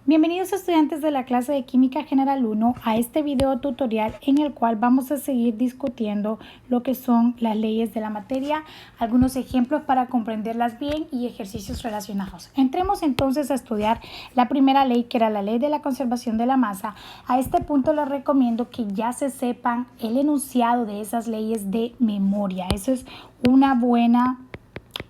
Bienvenidos estudiantes de la clase de Química General 1 a este video tutorial en el cual vamos a seguir discutiendo lo que son las leyes de la materia, algunos ejemplos para comprenderlas bien y ejercicios relacionados. Entremos entonces a estudiar la primera ley, que era la ley de la conservación de la masa. A este punto les recomiendo que ya se sepan el enunciado de esas leyes de memoria. Eso es una buena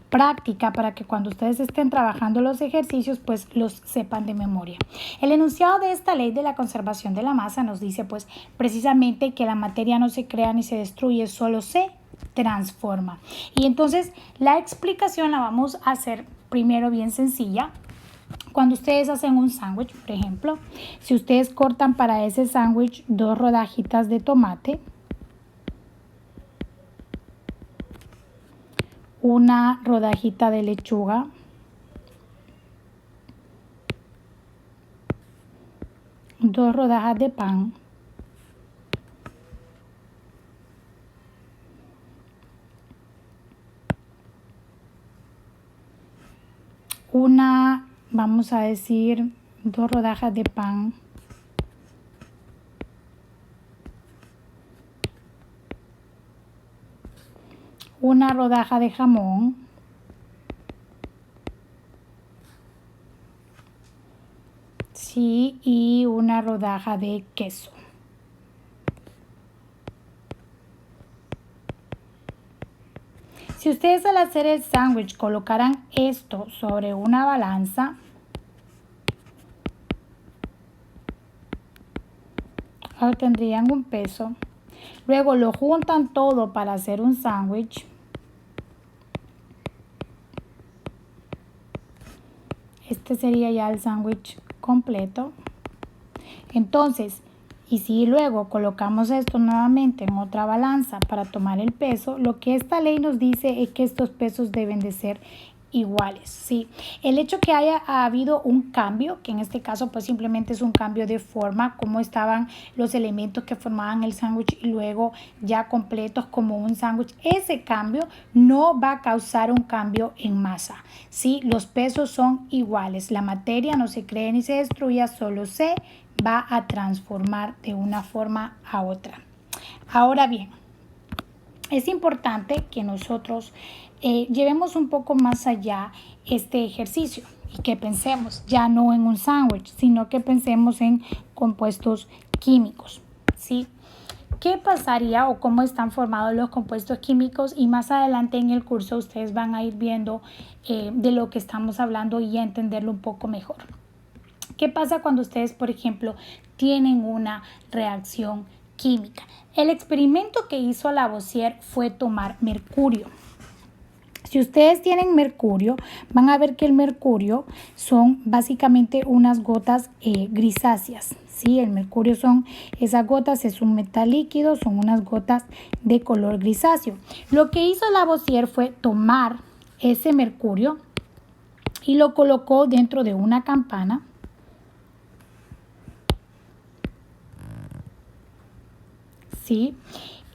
práctica para que cuando ustedes estén trabajando los ejercicios pues los sepan de memoria. El enunciado de esta ley de la conservación de la masa nos dice pues precisamente que la materia no se crea ni se destruye, solo se transforma. Y entonces la explicación la vamos a hacer primero bien sencilla. Cuando ustedes hacen un sándwich, por ejemplo, si ustedes cortan para ese sándwich 2 rodajitas de tomate, una rodajita de lechuga, dos rodajas de pan, vamos a decir, 2 rodajas de pan, una rodaja de jamón, sí, y una rodaja de queso. Si ustedes al hacer el sándwich colocaran esto sobre una balanza, obtendrían un peso. Luego lo juntan todo para hacer un sándwich. Este sería ya el sándwich completo. Entonces, y si luego colocamos esto nuevamente en otra balanza para tomar el peso, lo que esta ley nos dice es que estos pesos deben de ser iguales, ¿sí? El hecho que haya habido un cambio, que en este caso pues simplemente es un cambio de forma, como estaban los elementos que formaban el sándwich y luego ya completos como un sándwich, ese cambio no va a causar un cambio en masa, ¿sí? Los pesos son iguales, la materia no se crea ni se destruye, solo se va a transformar de una forma a otra. Ahora bien, es importante que nosotros llevemos un poco más allá este ejercicio y que pensemos ya no en un sándwich, sino que pensemos en compuestos químicos, ¿sí? ¿Qué pasaría o cómo están formados los compuestos químicos? Y más adelante en el curso ustedes van a ir viendo de lo que estamos hablando y a entenderlo un poco mejor. ¿Qué pasa cuando ustedes, por ejemplo, tienen una reacción química? El experimento que hizo Lavoisier fue tomar mercurio. Si ustedes tienen mercurio, van a ver que el mercurio son básicamente unas gotas grisáceas. ¿Sí? El mercurio son esas gotas, es un metal líquido, son unas gotas de color grisáceo. Lo que hizo Lavoisier fue tomar ese mercurio y lo colocó dentro de una campana. ¿Sí?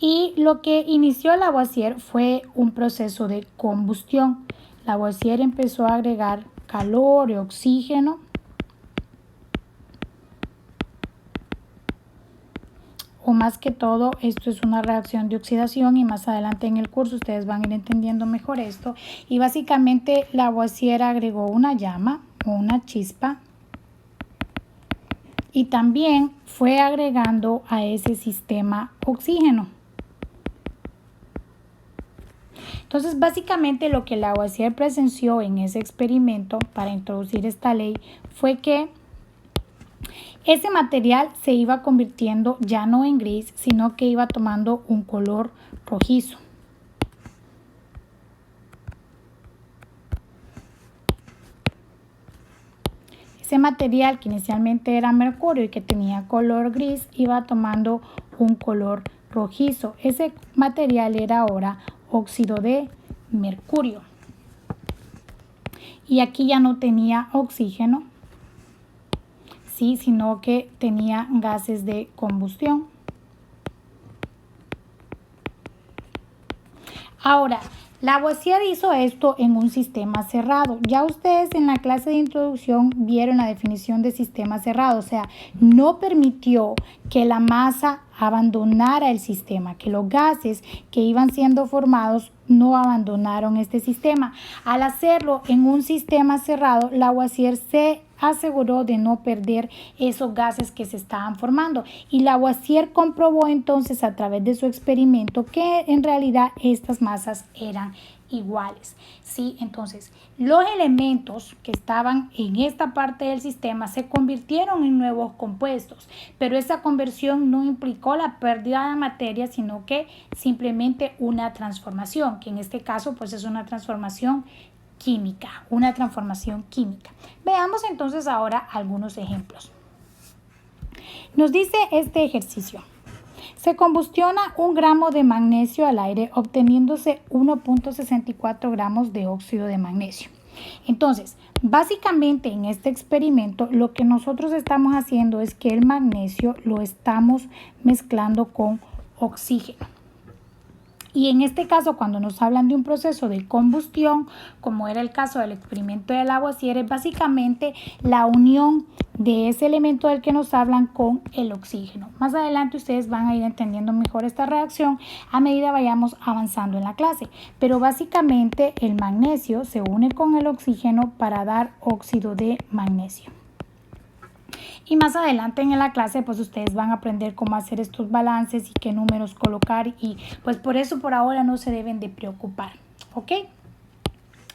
Y lo que inició Lavoisier fue un proceso de combustión. Lavoisier empezó a agregar calor y oxígeno. O más que todo, esto es una reacción de oxidación y más adelante en el curso ustedes van a ir entendiendo mejor esto. Y básicamente Lavoisier agregó una llama o una chispa. Y también fue agregando a ese sistema oxígeno. Entonces, básicamente lo que Lavoisier presenció en ese experimento para introducir esta ley fue que ese material se iba convirtiendo ya no en gris, sino que iba tomando un color rojizo. Ese material que inicialmente era mercurio y que tenía color gris iba tomando un color rojizo. Ese material era ahora óxido de mercurio. Y aquí ya no tenía oxígeno, sí, sino que tenía gases de combustión. Ahora, Lavoisier hizo esto en un sistema cerrado. Ya ustedes en la clase de introducción vieron la definición de sistema cerrado, o sea, no permitió que la masa abandonara el sistema, que los gases que iban siendo formados no abandonaron este sistema. Al hacerlo en un sistema cerrado, Lavoisier se aseguró de no perder esos gases que se estaban formando, y Lavoisier comprobó entonces a través de su experimento que en realidad estas masas eran iguales. ¿Sí? Entonces, los elementos que estaban en esta parte del sistema se convirtieron en nuevos compuestos, pero esa conversión no implicó la pérdida de materia, sino que simplemente una transformación, que en este caso pues es una transformación química, una transformación química. Veamos entonces ahora algunos ejemplos. Nos dice este ejercicio: se combustiona 1 gramo de magnesio al aire obteniéndose 1.64 gramos de óxido de magnesio. Entonces, básicamente en este experimento lo que nosotros estamos haciendo es que el magnesio lo estamos mezclando con oxígeno. Y en este caso, cuando nos hablan de un proceso de combustión, como era el caso del experimento de Lavoisier, es básicamente la unión de ese elemento del que nos hablan con el oxígeno. Más adelante ustedes van a ir entendiendo mejor esta reacción a medida vayamos avanzando en la clase. Pero básicamente el magnesio se une con el oxígeno para dar óxido de magnesio. Y más adelante en la clase pues ustedes van a aprender cómo hacer estos balances y qué números colocar, y pues por eso por ahora no se deben de preocupar, ¿ok?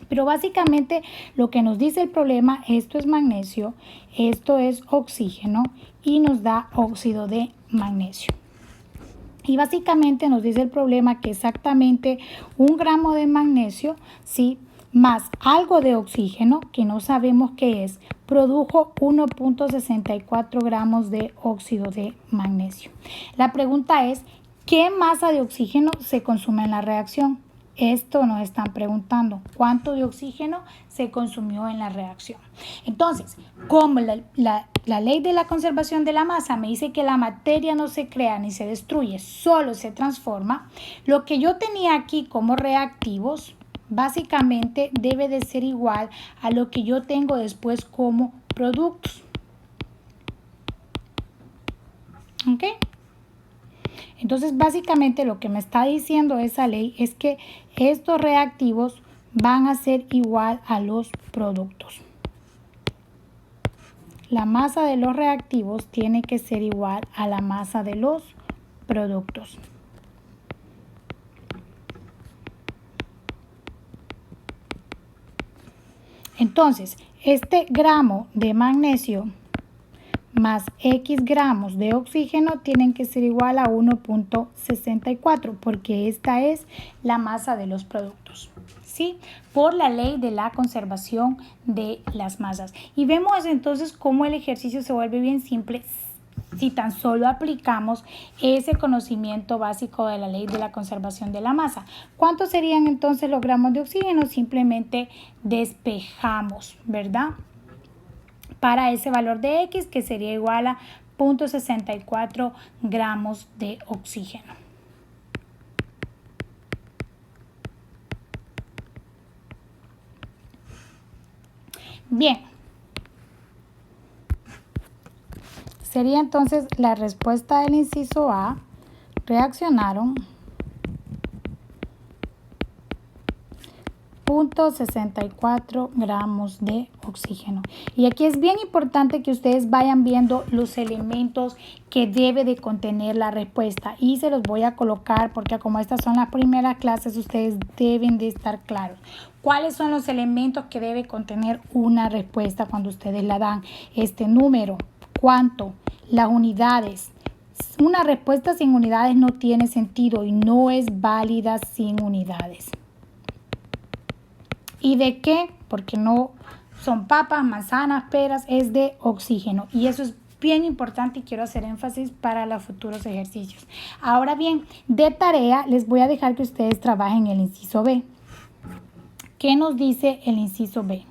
Pero básicamente lo que nos dice el problema, esto es magnesio, esto es oxígeno y nos da óxido de magnesio. Y básicamente nos dice el problema que exactamente 1 gramo de magnesio, ¿sí?, más algo de oxígeno, que no sabemos qué es, produjo 1.64 gramos de óxido de magnesio. La pregunta es, ¿qué masa de oxígeno se consume en la reacción? Esto nos están preguntando, ¿cuánto de oxígeno se consumió en la reacción? Entonces, como la ley de la conservación de la masa me dice que la materia no se crea ni se destruye, solo se transforma, lo que yo tenía aquí como reactivos básicamente debe de ser igual a lo que yo tengo después como productos. ¿Ok? Entonces, básicamente lo que me está diciendo esa ley es que estos reactivos van a ser igual a los productos. La masa de los reactivos tiene que ser igual a la masa de los productos. Entonces, este gramo de magnesio más X gramos de oxígeno tienen que ser igual a 1.64, porque esta es la masa de los productos, ¿sí? Por la ley de la conservación de las masas. Y vemos entonces cómo el ejercicio se vuelve bien simple si tan solo aplicamos ese conocimiento básico de la ley de la conservación de la masa. ¿Cuántos serían entonces los gramos de oxígeno? Simplemente despejamos, ¿verdad?, para ese valor de X, que sería igual a 0.64 gramos de oxígeno. Bien. Sería entonces la respuesta del inciso A: reaccionaron 0.64 gramos de oxígeno. Y aquí es bien importante que ustedes vayan viendo los elementos que debe de contener la respuesta, y se los voy a colocar porque como estas son las primeras clases ustedes deben de estar claros. ¿Cuáles son los elementos que debe contener una respuesta cuando ustedes la dan? Este número, cuánto, las unidades. Una respuesta sin unidades no tiene sentido y no es válida sin unidades. ¿Y de qué? Porque no son papas, manzanas, peras, es de oxígeno. Y eso es bien importante y quiero hacer énfasis para los futuros ejercicios. Ahora bien, de tarea les voy a dejar que ustedes trabajen el inciso B. ¿Qué nos dice el inciso B?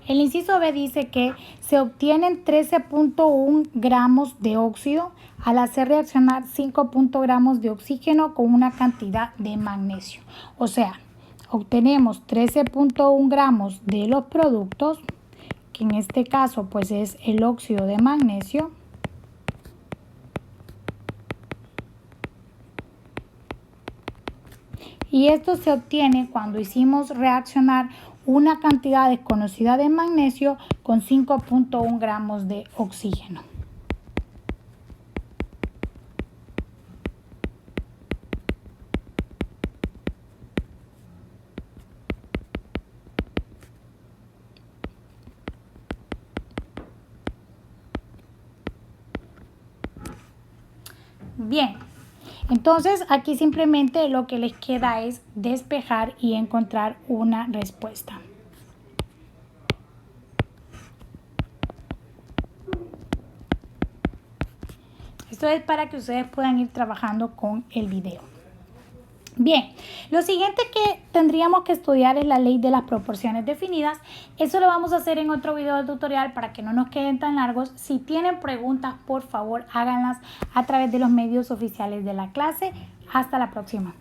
El inciso B dice que se obtienen 13.1 gramos de óxido al hacer reaccionar 5 gramos de oxígeno con una cantidad de magnesio. O sea, obtenemos 13.1 gramos de los productos, que en este caso pues es el óxido de magnesio, y esto se obtiene cuando hicimos reaccionar una cantidad desconocida de magnesio con 5.1 gramos de oxígeno. Bien, entonces aquí simplemente lo que les queda es despejar y encontrar una respuesta. Esto es para que ustedes puedan ir trabajando con el video. Bien, lo siguiente que tendríamos que estudiar es la ley de las proporciones definidas. Eso lo vamos a hacer en otro video tutorial para que no nos queden tan largos. Si tienen preguntas, por favor, háganlas a través de los medios oficiales de la clase. Hasta la próxima.